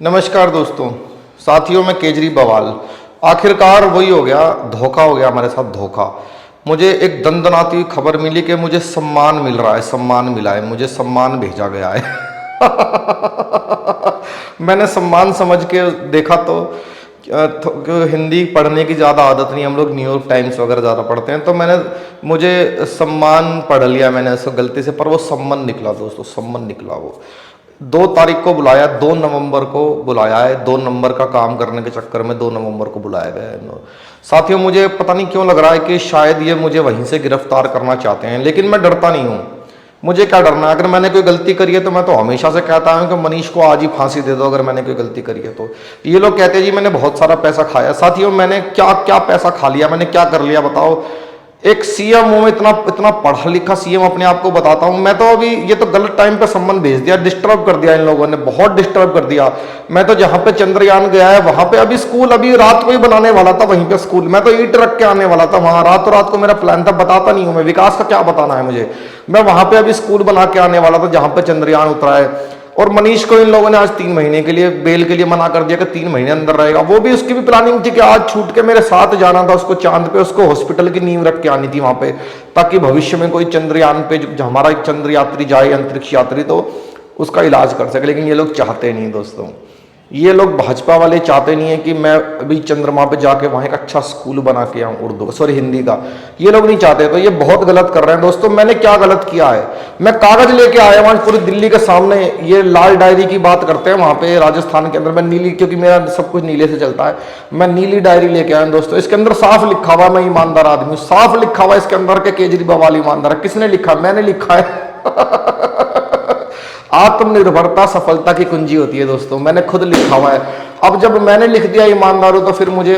नमस्कार दोस्तों, साथियों में केजरीवाल। आखिरकार वही हो गया, धोखा हो गया हमारे साथ, धोखा। मुझे एक दंदनाती हुई खबर मिली कि मुझे सम्मान मिल रहा है, सम्मान मिला है, मुझे सम्मान भेजा गया है। मैंने सम्मान समझ के देखा तो हिंदी पढ़ने की ज़्यादा आदत नहीं, हम लोग न्यूयॉर्क टाइम्स वगैरह ज़्यादा पढ़ते हैं, तो मुझे सम्मान पढ़ लिया मैंने उसको गलती से, पर वो सम्मन निकला दोस्तों, सम्मन निकला। वो 2 तारीख को बुलाया, 2 नवंबर को बुलाया है। 2 नंबर का काम करने के चक्कर में 2 नवंबर को बुलाया गया है। साथियों, मुझे पता नहीं क्यों लग रहा है कि शायद ये मुझे वहीं से गिरफ्तार करना चाहते हैं, लेकिन मैं डरता नहीं हूँ। मुझे क्या डरना है? अगर मैंने कोई गलती करी है तो मैं तो हमेशा से कहता हूँ कि मनीष को आज ही फांसी दे दो अगर मैंने कोई गलती करी है तो। ये लोग कहते हैं जी मैंने बहुत सारा पैसा खाया। साथियों, मैंने क्या क्या पैसा खा लिया, मैंने क्या कर लिया बताओ? एक सीएम हूं, इतना इतना पढ़ा लिखा सीएम अपने आप को बताता हूं मैं, तो अभी ये तो गलत टाइम पे सम्मन भेज दिया, डिस्टर्ब कर दिया इन लोगों ने, बहुत डिस्टर्ब कर दिया। मैं तो जहां पे चंद्रयान गया है वहां पे अभी स्कूल अभी रात को ही बनाने वाला था, वहीं पे स्कूल मैं तो ईंट रख के आने वाला था वहां, रात को मेरा प्लान था। बताता नहीं हूं मैं, विकास का क्या बताना है मुझे। मैं वहां पे अभी स्कूल बना के आने वाला था जहां पे चंद्रयान उतरा है। और मनीष को इन लोगों ने आज 3 महीने के लिए बेल के लिए मना कर दिया कि 3 महीने अंदर रहेगा। वो भी उसकी भी प्लानिंग थी कि आज छूट के मेरे साथ जाना था उसको चांद पे, उसको हॉस्पिटल की नींव रख के आनी थी वहां पे, ताकि भविष्य में कोई चंद्रयान पे जो हमारा एक चंद्र यात्री जाए, अंतरिक्ष यात्री, तो उसका इलाज कर सके। लेकिन ये लोग चाहते नहीं दोस्तों, ये लोग भाजपा वाले चाहते नहीं है कि मैं अभी चंद्रमा पे जाके वहां एक अच्छा स्कूल बना के आऊं उर्दू सॉरी हिंदी का। ये लोग नहीं चाहते, तो ये बहुत गलत कर रहे हैं दोस्तों। मैंने क्या गलत किया है? मैं कागज लेके आया वहां पूरी दिल्ली के सामने, ये लाल डायरी की बात करते हैं वहां पे राजस्थान के अंदर। मैं नीली, क्योंकि मेरा सब कुछ नीले से चलता है, मैं नीली डायरी लेके आया दोस्तों। इसके अंदर साफ लिखा हुआ मैं ईमानदार आदमी हूं, साफ लिखा हुआ इसके अंदर के केजरीवाल ईमानदार है। किसने लिखा? मैंने लिखा है। आत्मनिर्भरता सफलता की कुंजी होती है दोस्तों, मैंने खुद लिखा हुआ है। अब जब मैंने लिख दिया ईमानदार हो, तो फिर मुझे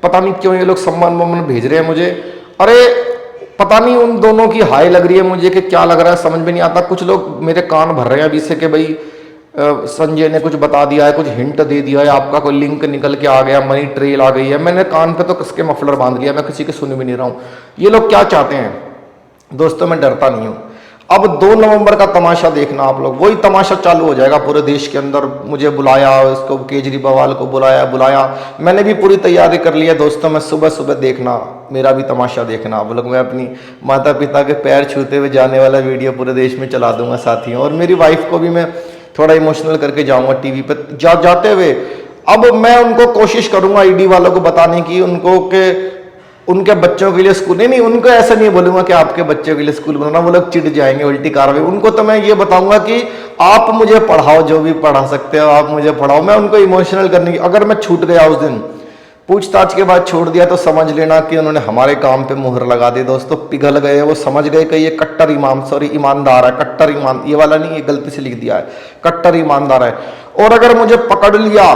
पता नहीं क्यों ये लोग सम्मान वम्मान भेज रहे हैं मुझे। अरे पता नहीं उन दोनों की हाय लग रही है मुझे कि क्या लग रहा है, समझ में नहीं आता। कुछ लोग मेरे कान भर रहे हैं अभी से कि भाई संजय ने कुछ बता दिया है, कुछ हिंट दे दिया है, आपका कोई लिंक निकल के आ गया, मनी ट्रेल आ गई है। मैंने कान पे तो कसके मफलर बांध लिया, मैं किसी के सुन भी नहीं रहा हूं। ये लोग क्या चाहते हैं दोस्तों? मैं डरता नहीं हूं। अब 2 नवंबर का तमाशा देखना आप लोग, वही तमाशा चालू हो जाएगा पूरे देश के अंदर। मुझे बुलाया, इसको केजरीवाल को बुलाया। मैंने भी पूरी तैयारी कर ली है दोस्तों। मैं सुबह सुबह देखना, मेरा भी तमाशा देखना आप लोग। मैं अपनी माता पिता के पैर छूते हुए जाने वाला वीडियो पूरे देश में चला दूंगा साथियों। और मेरी वाइफ को भी मैं थोड़ा इमोशनल करके जाऊंगा टीवी पे जाते हुए। अब मैं उनको कोशिश करूंगा ईडी वालों को बताने की, उनको के उनके बच्चों के लिए स्कूल नहीं, उनको ऐसा नहीं बोलूंगा कि आपके बच्चों के लिए स्कूल बनाना, वो लोग चिढ़ जाएंगे, उल्टी कार्रवाई। उनको तो मैं ये बताऊंगा कि आप मुझे पढ़ाओ, जो भी पढ़ा सकते हो आप मुझे पढ़ाओ। मैं उनको इमोशनल करने की, अगर मैं छूट गया उस दिन, पूछताछ के बाद छोड़ दिया, तो समझ लेना कि उन्होंने हमारे काम पे मुहर लगा दी दोस्तों। पिघल गए, वो समझ गए कि ये कट्टर ईमानदार है, कट्टर ईमान, ये वाला नहीं, ये गलती से लिख दिया है, कट्टर ईमानदार है। और अगर मुझे पकड़ लिया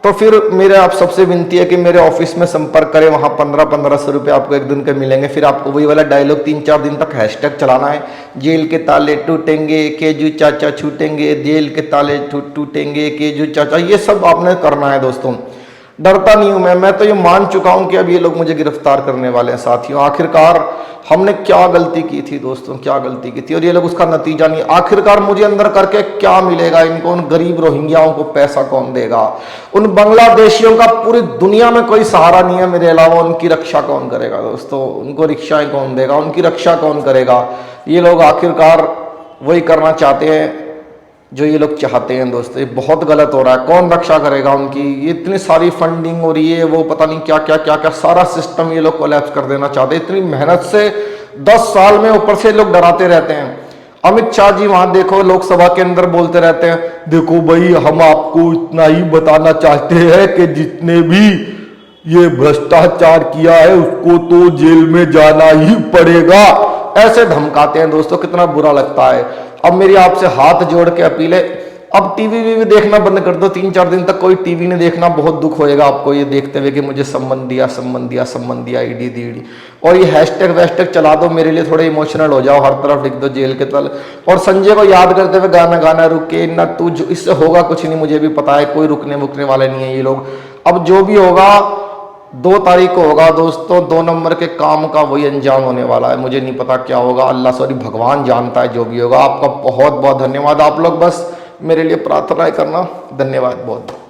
तो फिर मेरे आप सबसे विनती है कि मेरे ऑफिस में संपर्क करें, वहां 1500 रुपये आपको एक दिन के मिलेंगे। फिर आपको वही वाला डायलॉग 3-4 दिन तक हैशटैग चलाना है, जेल के ताले टूटेंगे, केजू चाचा छूटेंगे, जेल के ताले टूटेंगे, केजू चाचा, ये सब आपने करना है दोस्तों। डरता नहीं हूं मैं तो ये मान चुका हूं कि अब ये लोग मुझे गिरफ्तार करने वाले हैं साथियों। आखिरकार हमने क्या गलती की थी दोस्तों, क्या गलती की थी, और ये लोग उसका नतीजा नहीं। आखिरकार मुझे अंदर करके क्या मिलेगा इनको? उन गरीब रोहिंग्याओं को पैसा कौन देगा? उन बांग्लादेशियों का पूरी दुनिया में कोई सहारा नहीं है मेरे अलावा, उनकी रक्षा कौन करेगा दोस्तों? उनको रिक्शाएं कौन देगा? उनकी रक्षा कौन करेगा? ये लोग आखिरकार वही करना चाहते हैं जो ये लोग चाहते हैं दोस्तों। ये बहुत गलत हो रहा है। कौन रक्षा करेगा उनकी? ये इतनी सारी फंडिंग और ये वो पता नहीं क्या क्या क्या क्या सारा सिस्टम ये लोग कोलैप्स कर देना चाहते हैं। इतनी मेहनत से 10 साल में ऊपर से लोग डराते रहते हैं। अमित शाह जी वहां देखो लोकसभा के अंदर बोलते रहते हैं, देखो भाई हम आपको इतना ही बताना चाहते हैं कि जितने भी ये भ्रष्टाचार किया है उसको तो जेल में जाना ही पड़ेगा। ऐसे धमकाते हैं दोस्तों, कितना बुरा लगता है। अब मेरी आपसे हाथ जोड़ के अपील है, अब टीवी भी देखना बंद कर दो। 3-4 दिन तक कोई टीवी नहीं देखना, बहुत दुख होएगा आपको ये देखते हुए कि मुझे सम्मान दिया ईडी दी। और ये हैशटैग वैशटैग चला दो, मेरे लिए थोड़े इमोशनल हो जाओ, हर तरफ लिख दो जेल के तल। और संजय को याद करते हुए गाना रुके ना तू, इससे होगा कुछ नहीं, मुझे भी पता है, कोई रुकने वुकने वाले नहीं है ये लोग। अब जो भी होगा 2 तारीख को होगा दोस्तों। 2 नंबर के काम का वही अंजाम होने वाला है। मुझे नहीं पता क्या होगा, अल्लाह भगवान जानता है जो भी होगा। आपका बहुत बहुत धन्यवाद। आप लोग बस मेरे लिए प्रार्थनाएं करना। धन्यवाद बहुत।